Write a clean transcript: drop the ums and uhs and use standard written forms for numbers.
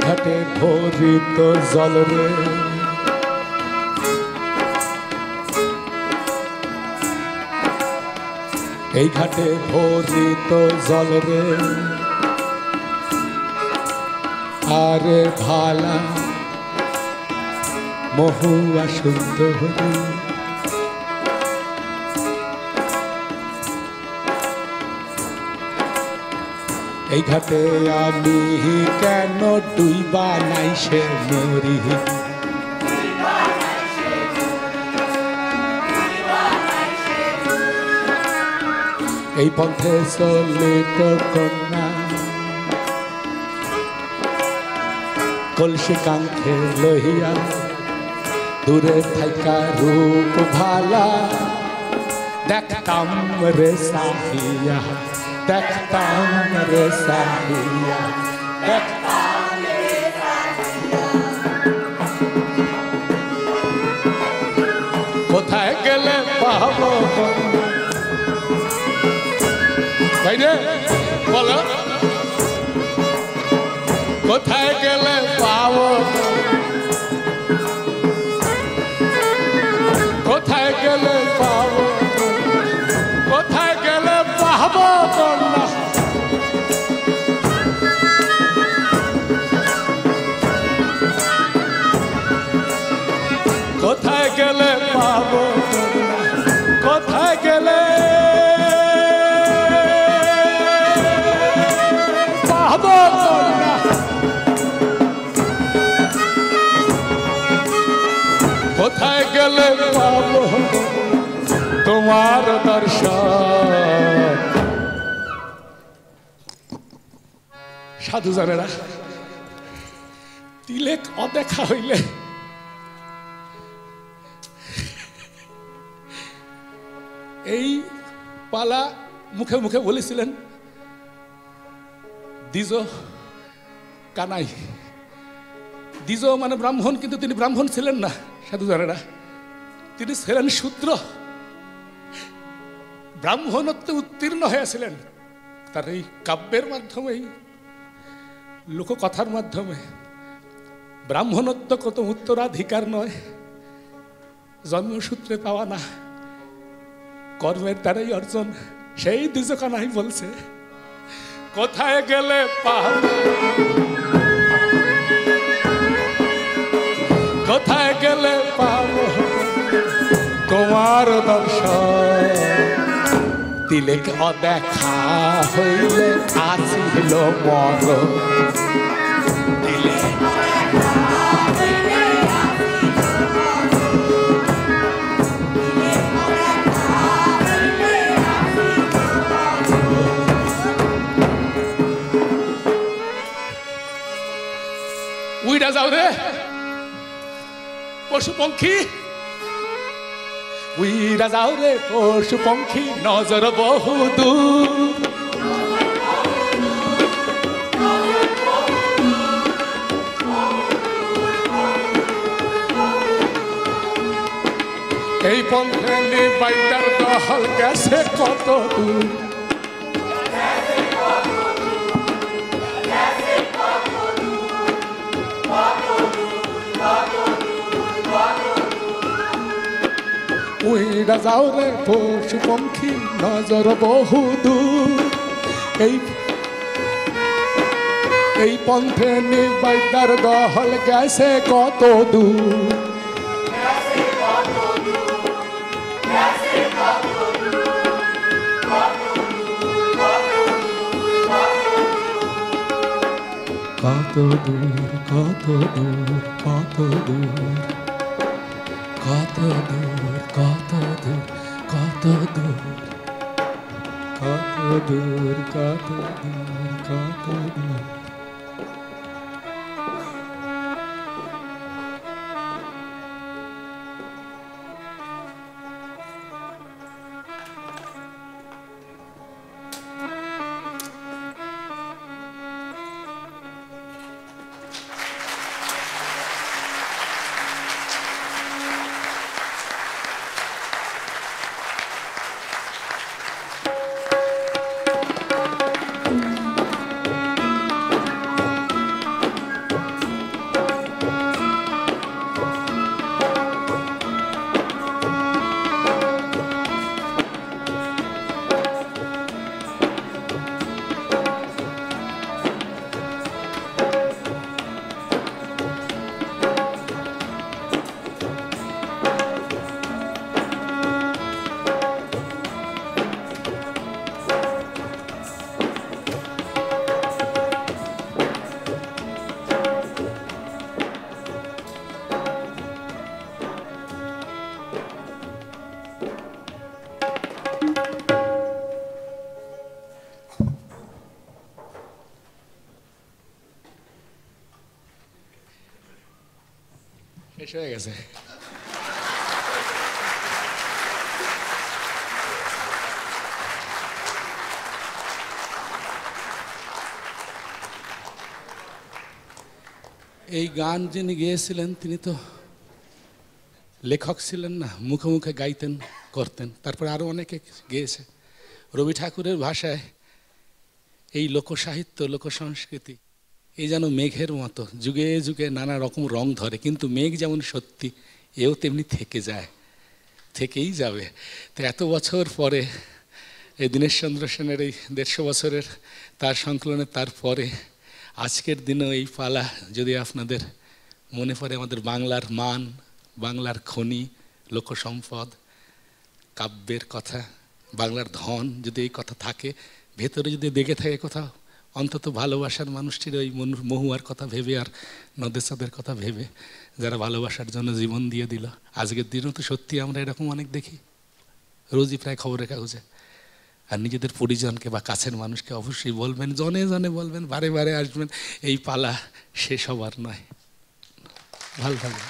ঘাটে ভরিত জল রে, এই ঘাটে ভরিত জল রে, আরে ভালা মহুয়া সুন্দরী। এই ঘাটে আমি কেন ডুইবা নাই সে মরি, এই পথে চলিত কন্যা কলসি কাঙ্ক্ষে লহিয়া, দূরে থাইকা রূপ ভালা দেখতাম রে সাহিয়া, দেখতাম রে সাহিয়া, দেখতাম রে সাহিয়া। কোথায় গেলে পাবো ভাই রে বলো, কোথায় গেলে পাবো, কোথায় গেলে পাবো, কোথায় গেলে পাবো কন্যা, কোথায় গেলে পাবো কন্যা, কোথায় গেলে পাবো কন্যা, কোথায় গেলে পাবো তোমার দর্শন। সাধু জানেরা, তিলেক অদেখা হইলে এই পালা মুখে মুখে বলেছিলেন দ্বিজ কানাই। দ্বিজ মানে ব্রাহ্মণ, কিন্তু তিনি ব্রাহ্মণ ছিলেন না সাধু জানেরা, তিনি ছিলেন শূদ্র। ব্রাহ্মণত্বে উত্তীর্ণ হয়েছিলেন তার এই কাব্যের মাধ্যমে, লোককথার মাধ্যমে। ব্রাহ্মণত্ব কত উত্তরাধিকার নয়, জন্মসূত্রে পাওয়া না, কর্মের দ্বারাই অর্জন। সেই দ্বিজকানাই বলছে কোথায় গেলে পাবো, কোথায় গেলে পাবো তোমার দর্শন। তিলেক অদেখা হইলে আসিল মর, উইরা যাও রে পশু পঙ্খী, উইরা যাও রে পশু পঙ্খী, নজর বহু দূর। এই পঙ্খে নিবাইটার দহল গেছে কত দূর, উইরা যাও রে পশু পঙ্খী, নজর বহু দূর। এই পন্থে নিবাইটার দহল গেছে কত দূর, কত দূর, কত দূর, কত দূর, কত দূর, কত দূর, কত দূর, কত দূর, কত দূর, কত দূর। শেষ হয়ে গেছে। এই গান যিনি গেয়েছিলেন তিনি তো লেখক ছিলেন না, মুখে মুখে গাইতেন করতেন, তারপরে আরও অনেকে গেয়েছে। রবি ঠাকুরের ভাষায় এই লোকসাহিত্য লোকসংস্কৃতি এই যেন মেঘের মতো যুগে যুগে নানা রকম রং ধরে, কিন্তু মেঘ যেমন সত্যি এও তেমনি থেকে যায়, থেকেই যাবে। তো এত বছর পরে এই দীনেশচন্দ্র সেনের এই 150 বছরের তার সংকলনে তারপরে আজকের দিনেও এই পালা যদি আপনাদের মনে পড়ে, আমাদের বাংলার মান, বাংলার খনি, লোকসম্পদ, কাব্যের কথা, বাংলার ধন, যদি এই কথা থাকে ভেতরে, যদি দেখে থাকে কোথাও, অন্তত ভালোবাসার মানুষটির ওই মহুয়ার কথা ভেবে আর নদেসাদের কথা ভেবে যারা ভালোবাসার জন্য জীবন দিয়ে দিল। আজকের দিনও তো সত্যি আমরা এরকম অনেক দেখি, রোজই প্রায় খবরের কাগজে। আর নিজেদের পরিজনকে বা কাছের মানুষকে অবশ্যই বলবেন, জনে জনে বলবেন, বারে বারে আসবেন। এই পালা শেষ হবার নয়। ভালো থাকবেন।